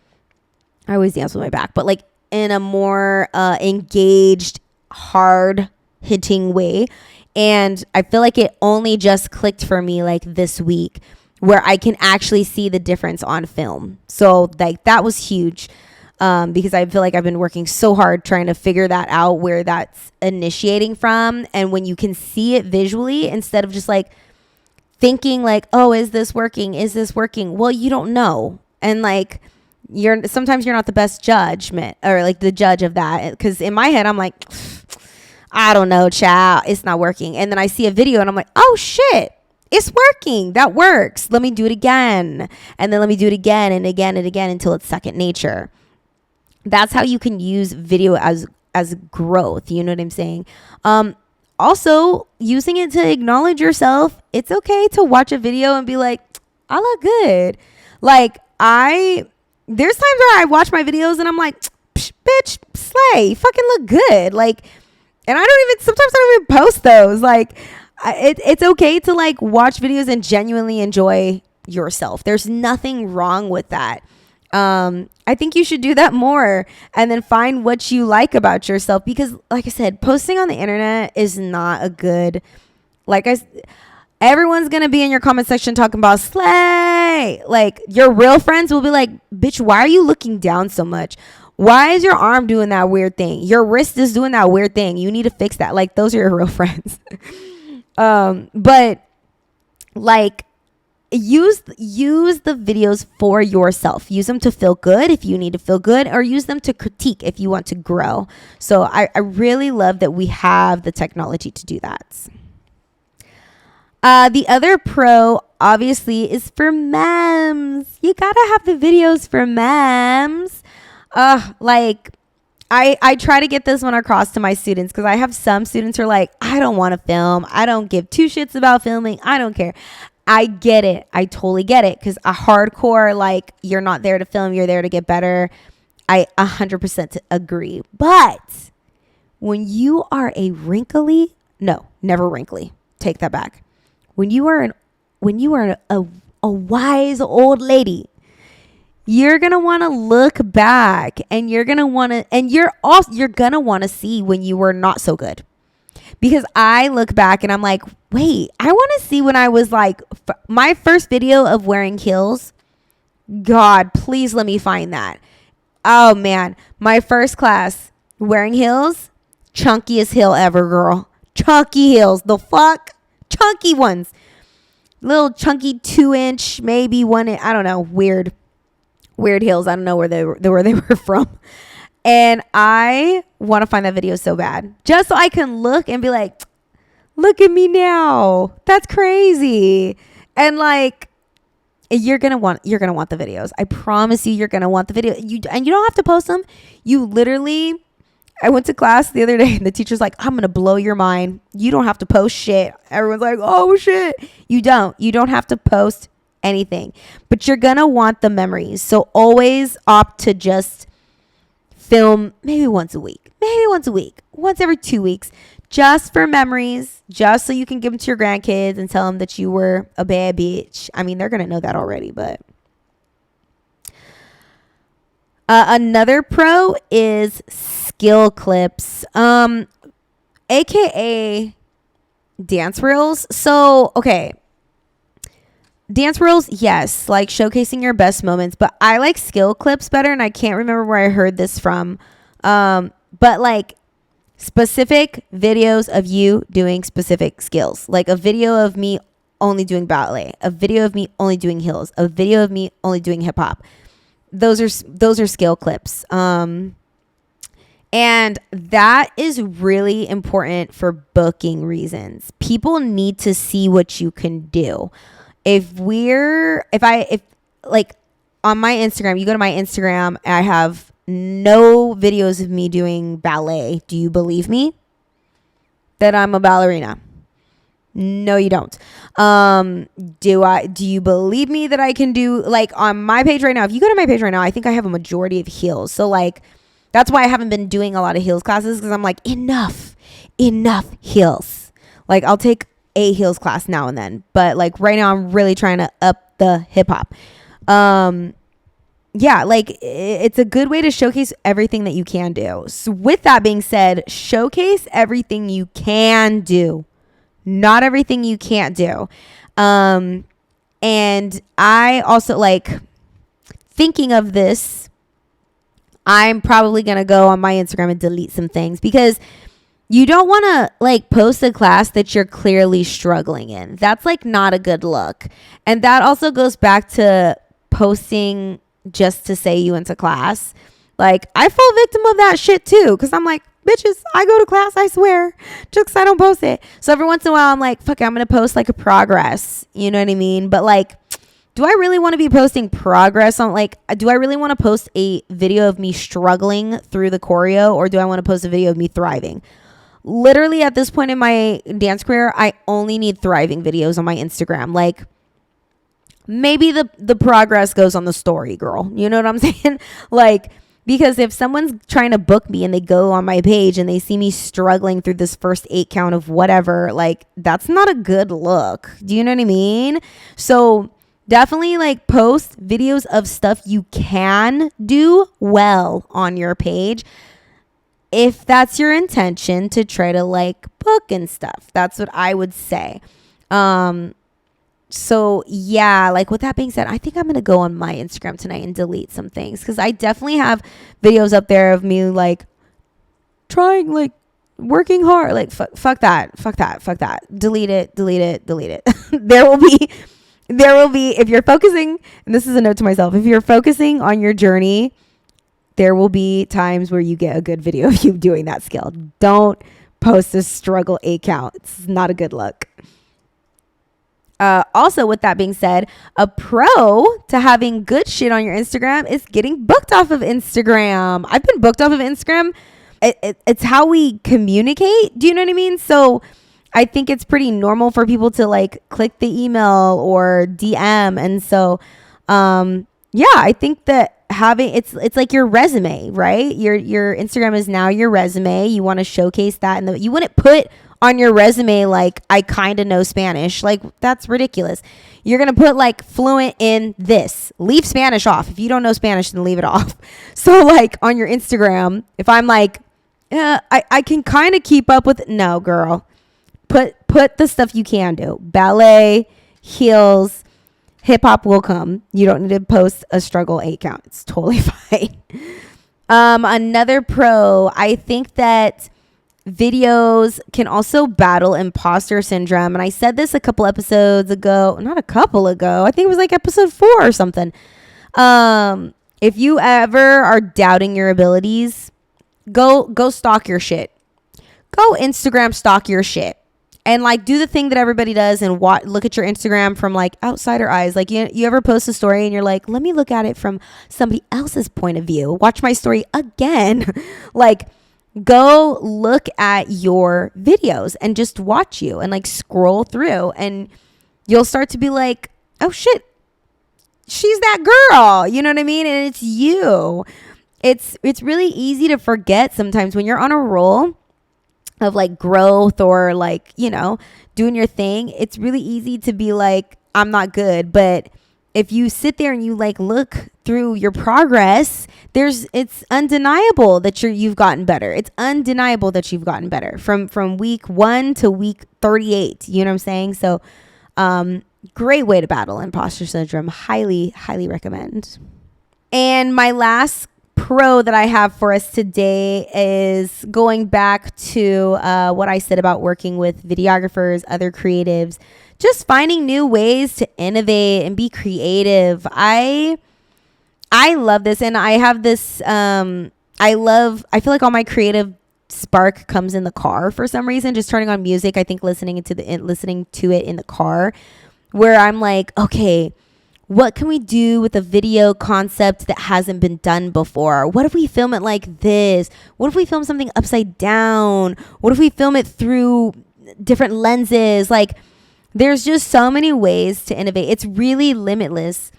[SPEAKER 1] I always dance with my back, but like in a more engaged, hard hitting way. And I feel like it only just clicked for me like this week, where I can actually see the difference on film. So like that was huge, because I feel like I've been working so hard trying to figure that out, where that's initiating from. And when you can see it visually, instead of just like thinking like, oh, is this working? Is this working? Well, you don't know. And like, sometimes you're not the best judgment, or like the judge of that. Because in my head, I'm like, I don't know, child, it's not working. And then I see a video and I'm like, oh shit, it's working. That works. Let me do it again. And then let me do it again and again and again until it's second nature. That's how you can use video as growth. You know what I'm saying? Also, using it to acknowledge yourself. It's okay to watch a video and be like, I look good. Like there's times where I watch my videos and I'm like, bitch, slay, fucking look good. Like, and sometimes I don't even post those. Like, it's okay to like watch videos and genuinely enjoy yourself. There's nothing wrong with that. I think you should do that more, and then find what you like about yourself, because like I said, posting on the internet is not a good, everyone's going to be in your comment section talking about slay. Like, your real friends will be like, bitch, why are you looking down so much? Why is your arm doing that weird thing? Your wrist is doing that weird thing. You need to fix that. Like, those are your real friends. But like, use the videos for yourself. Use them to feel good if you need to feel good, or use them to critique if you want to grow. So I really love that we have the technology to do that. The other pro, obviously, is for memes. You gotta have the videos for memes. Like, I try to get this one across to my students, because I have some students who are like, I don't want to film. I don't give two shits about filming. I don't care. I get it. I totally get it, because a hardcore, like, you're not there to film. You're there to get better. I 100% agree. But when you are never wrinkly. Take that back. When you are a wise old lady, you're going to want to look back, and you're going to want to see when you were not so good. Because I look back and I'm like, wait, I want to see when I was like, my first video of wearing heels. God, please let me find that. Oh man, my first class wearing heels, chunkiest heel ever, girl. Chunky heels, the fuck? Chunky ones. Little chunky 2-inch, maybe 1-inch, I don't know, weird heels. I don't know where they were from. And I want to find that video so bad, just so I can look and be like, look at me now. That's crazy. And like, you're going to want the videos. I promise you're going to want the video. And you don't have to post them. You literally, I went to class the other day and the teacher's like, I'm going to blow your mind. You don't have to post shit. Everyone's like, oh shit. You don't have to post anything, but you're going to want the memories. So always opt to just film maybe once a week, once every 2 weeks, just for memories, just so you can give them to your grandkids and tell them that you were a bad bitch. I mean, they're going to know that already, but another pro is skill clips, aka dance reels. So, okay. Dance reels, yes, like showcasing your best moments, but I like skill clips better, and I can't remember where I heard this from. But like specific videos of you doing specific skills, like a video of me only doing ballet, a video of me only doing heels, a video of me only doing hip hop. Those are skill clips. And that is really important for booking reasons. People need to see what you can do. If like on my Instagram, you go to my Instagram, I have no videos of me doing ballet. Do you believe me that I'm a ballerina? No, you don't. Do you believe me that I can do, like, on my page right now? If you go to my page right now, I think I have a majority of heels. So like, that's why I haven't been doing a lot of heels classes, because I'm like, enough heels. Like, I'll take a heels class now and then, but like right now I'm really trying to up the hip hop. Yeah, like it's a good way to showcase everything that you can do. So with that being said, showcase everything you can do, not everything you can't do. And I also, like, thinking of this, I'm probably going to go on my Instagram and delete some things, because you don't want to like post a class that you're clearly struggling in. That's like not a good look. And that also goes back to posting just to say you went to class. Like, I fall victim of that shit too, because I'm like, bitches, I go to class, I swear, just because I don't post it. So every once in a while I'm like, fuck it, I'm going to post like a progress. You know what I mean? But like, do I really want to be posting progress on, like, do I really want to post a video of me struggling through the choreo, or do I want to post a video of me thriving? Literally at this point in my dance career, I only need thriving videos on my Instagram. Like, maybe the progress goes on the story, girl. You know what I'm saying? Like, because if someone's trying to book me and they go on my page and they see me struggling through this first 8 count of whatever, like, that's not a good look. Do you know what I mean? So definitely like post videos of stuff you can do well on your page, if that's your intention to try to like book and stuff. That's what I would say. So yeah, like with that being said, I think I'm going to go on my Instagram tonight and delete some things, because I definitely have videos up there of me like trying, like working hard. Like fuck that. Delete it. There will be, if you're focusing, and this is a note to myself, if you're focusing on your journey, there will be times where you get a good video of you doing that skill. Don't post a struggle 8 count. It's not a good look. Also, with that being said, a pro to having good shit on your Instagram is getting booked off of Instagram. I've been booked off of Instagram. It's how we communicate. Do you know what I mean? So I think it's pretty normal for people to like click the email or DM. And so, yeah, I think that having, it's like your resume, right? Your Instagram is now your resume. You want to showcase that, and you wouldn't put on your resume like, I kind of know Spanish. Like, that's ridiculous. You're going to put like fluent in this. Leave Spanish off. If you don't know Spanish, then leave it off. So like on your Instagram, if I'm like, I can kind of keep up with, no, girl. Put the stuff you can do. Ballet, heels, hip hop will come. You don't need to post a struggle 8 count. It's totally fine. Another pro, I think that videos can also battle imposter syndrome. And I said this a couple episodes ago, not a couple ago. I think it was like episode 4 or something. If you ever are doubting your abilities, go stalk your shit. Go Instagram stalk your shit. And like do the thing that everybody does and look at your Instagram from like outsider eyes. Like you ever post a story and you're like, let me look at it from somebody else's point of view. Watch my story again. Like, go look at your videos and just watch you and like scroll through, and you'll start to be like, oh shit, she's that girl. You know what I mean? And it's you. It's really easy to forget sometimes when you're on a roll of like growth or like, you know, doing your thing. It's really easy to be like, I'm not good. But if you sit there and you like look through your progress, it's undeniable that you've gotten better. It's undeniable that you've gotten better from week 1 to week 38. You know what I'm saying? So, great way to battle imposter syndrome. Highly, highly recommend. And my last pro that I have for us today is going back to what I said about working with videographers, other creatives, just finding new ways to innovate and be creative. I love this, and I have this. I feel like all my creative spark comes in the car for some reason. Just turning on music, I think listening to it in the car, where I'm like, okay, what can we do with a video concept that hasn't been done before? What if we film it like this? What if we film something upside down? What if we film it through different lenses? Like, there's just so many ways to innovate. It's really limitless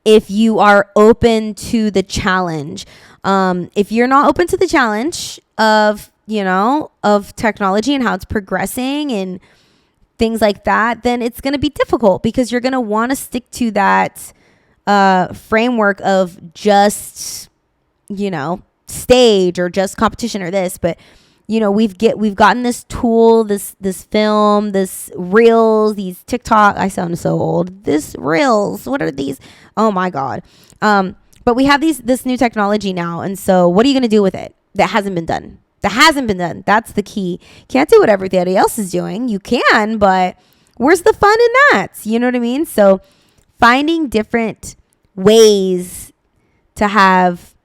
[SPEAKER 1] if you are open to the challenge. If you're not open to the challenge of technology and how it's progressing and things like that, then it's going to be difficult, because you're going to want to stick to that framework of just, stage or just competition or this. But we've gotten this tool, this film, this reels, these TikTok. I sound so old. This reels. What are these? Oh my God. But we have this new technology now. And so what are you going to do with it that hasn't been done? That's the key. Can't do what everybody else is doing. You can, but where's the fun in that? You know what I mean? So finding different ways to have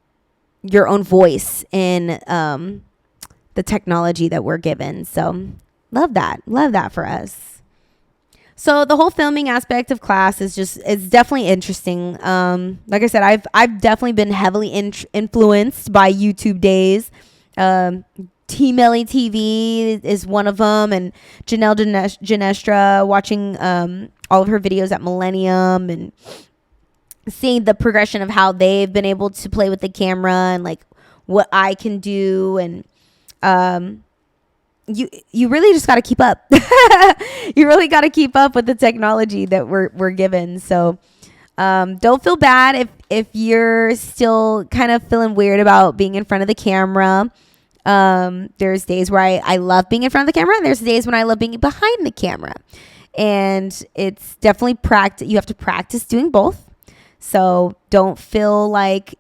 [SPEAKER 1] your own voice in, the technology that we're given. So love that for us. So the whole filming aspect of class it's definitely interesting. Like I said, I've definitely been heavily influenced by YouTube days. Team Melly TV is one of them, and Janelle Genestra, watching all of her videos at Millennium and seeing the progression of how they've been able to play with the camera and like what I can do. And you really just got to keep up. You really got to keep up with the technology that we're given. So don't feel bad if you're still kind of feeling weird about being in front of the camera. There's days where I love being in front of the camera, and there's days when I love being behind the camera. And it's definitely practice. You have to practice doing both. So don't feel like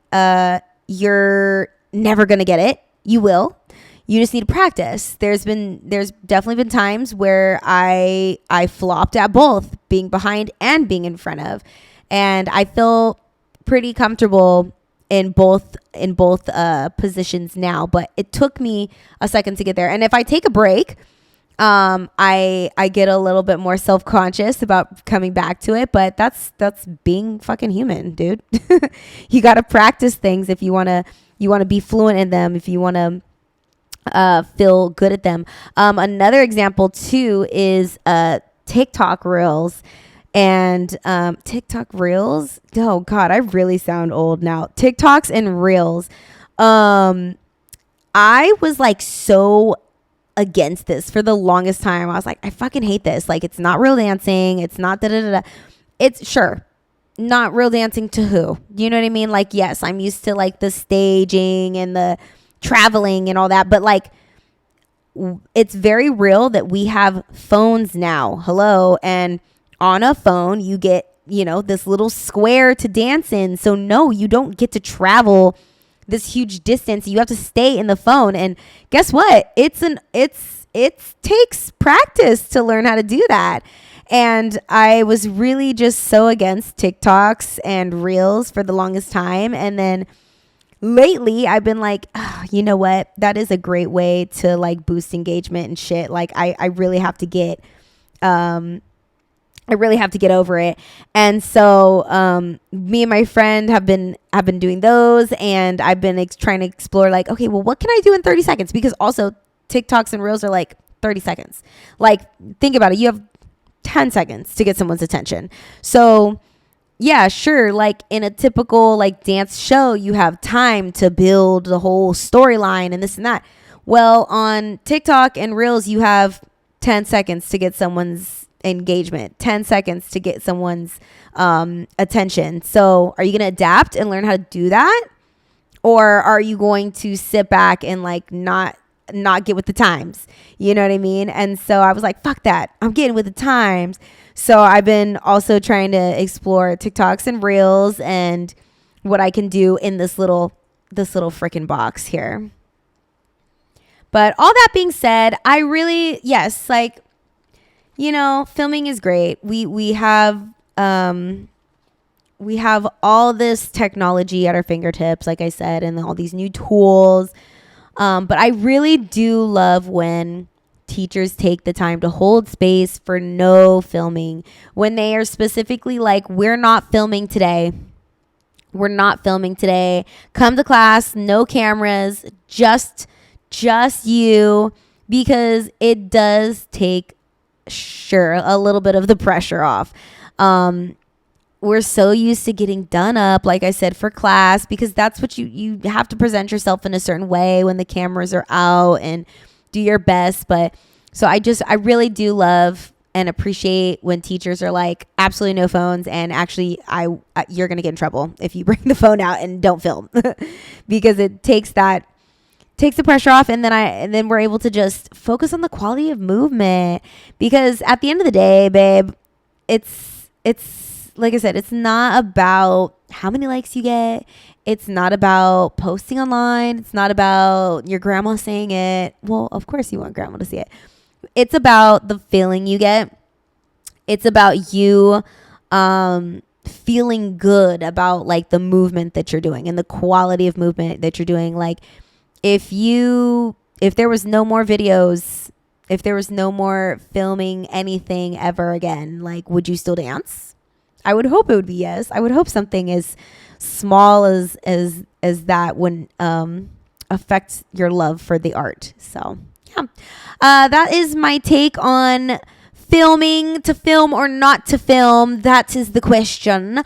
[SPEAKER 1] you're never going to get it. You will. You just need to practice. There's definitely been times where I flopped at both, being behind and being in front of. And I feel pretty comfortable in both positions now, but it took me a second to get there. And if I take a break, I get a little bit more self-conscious about coming back to it, but that's being fucking human, dude. You got to practice things if you want to be fluent in them, if you want to feel good at them. Another example too is TikTok Reels. And TikTok Reels. Oh God, I really sound old now. TikToks and Reels. I was like so against this for the longest time. I was like, I fucking hate this. Like, it's not real dancing. It's not da da da da. It's sure not real dancing to who? You know what I mean? Like, yes, I'm used to like the staging and the traveling and all that, but like, it's very real that we have phones now. Hello. And on a phone, you get, this little square to dance in. So no, you don't get to travel this huge distance. You have to stay in the phone. And guess what? It takes practice to learn how to do that. And I was really just so against TikToks and Reels for the longest time. And then lately I've been like, oh, you know what? That is a great way to like boost engagement and shit. Like I really have to get, over it. And so me and my friend have been doing those, and I've been trying to explore like, okay, well, what can I do in 30 seconds? Because also TikToks and Reels are like 30 seconds. Like, think about it. You have 10 seconds to get someone's attention. So yeah, sure. Like in a typical like dance show, you have time to build the whole storyline and this and that. Well, on TikTok and Reels, you have 10 seconds to get someone's engagement, 10 seconds to get someone's attention. So are you going to adapt and learn how to do that? Or are you going to sit back and like not get with the times? You know what I mean? And so I was like, fuck that. I'm getting with the times. So I've been also trying to explore TikToks and Reels and what I can do in this little freaking box here. But all that being said, I really, yes, like, filming is great. We have all this technology at our fingertips, like I said, and all these new tools. But I really do love when teachers take the time to hold space for no filming, when they are specifically like, we're not filming today. We're not filming today. Come to class, no cameras, just you, because it does take a little bit of the pressure off. We're so used to getting done up, like I said, for class, because that's what you have to present yourself in a certain way when the cameras are out and do your best. But so I really do love and appreciate when teachers are like, absolutely no phones. And actually you're going to get in trouble if you bring the phone out and don't film because it takes the pressure off. And then we're able to just focus on the quality of movement, because at the end of the day, babe, it's like I said, it's not about how many likes you get. It's not about posting online. It's not about your grandma saying it. Well, of course you want grandma to see it. It's about the feeling you get. It's about you feeling good about like the movement that you're doing and the quality of movement that you're doing. Like if there was no more videos, if there was no more filming anything ever again, like, would you still dance? I would hope it would be yes. I would hope something as small as that wouldn't affect your love for the art. So yeah, that is my take on filming, to film or not to film. That is the question.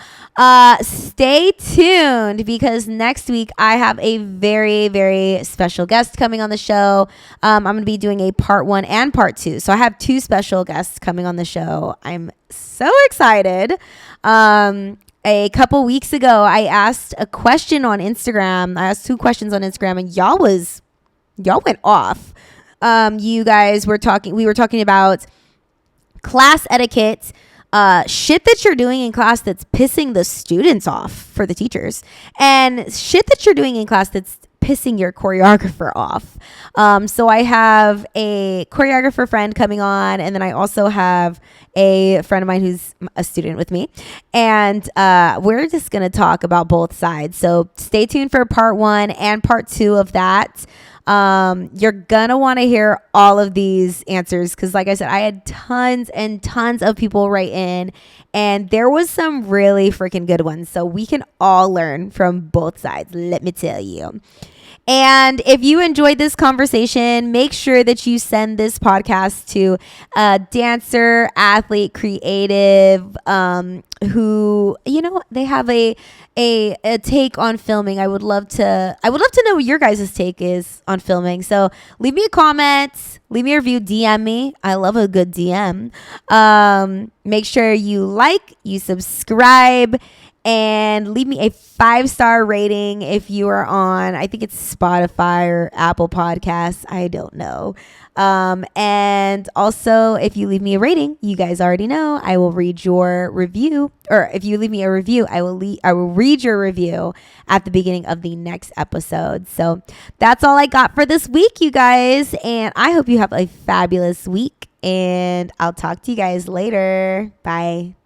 [SPEAKER 1] Stay tuned, because next week I have a very, very special guest coming on the show. I'm going to be doing a part 1 and part 2. So I have 2 special guests coming on the show. I'm so excited. A couple weeks ago, I asked a question on Instagram. I asked 2 questions on Instagram, and y'all went off. You guys we were talking about class etiquette, shit that you're doing in class that's pissing the students off for the teachers, and shit that you're doing in class that's pissing your choreographer off. So I have a choreographer friend coming on, and then I also have a friend of mine who's a student with me, and we're just gonna talk about both sides. So stay tuned for part 1 and part 2 of that. You're gonna want to hear all of these answers because, like I said, I had tons and tons of people write in, and there was some really freaking good ones. So we can all learn from both sides, let me tell you. And if you enjoyed this conversation, make sure that you send this podcast to a dancer, athlete, creative, who, you know, they have a take on filming. I would love to know what your guys' take is on filming. So leave me a comment, leave me a review, DM me. I love a good DM. Make sure you like, you subscribe, and leave me a 5-star rating if you are on, I think it's Spotify or Apple Podcasts. I don't know. And also, if you leave me a rating, you guys already know I will read your review. Or if you leave me a review, I will read your review at the beginning of the next episode. So that's all I got for this week, you guys. And I hope you have a fabulous week. And I'll talk to you guys later. Bye.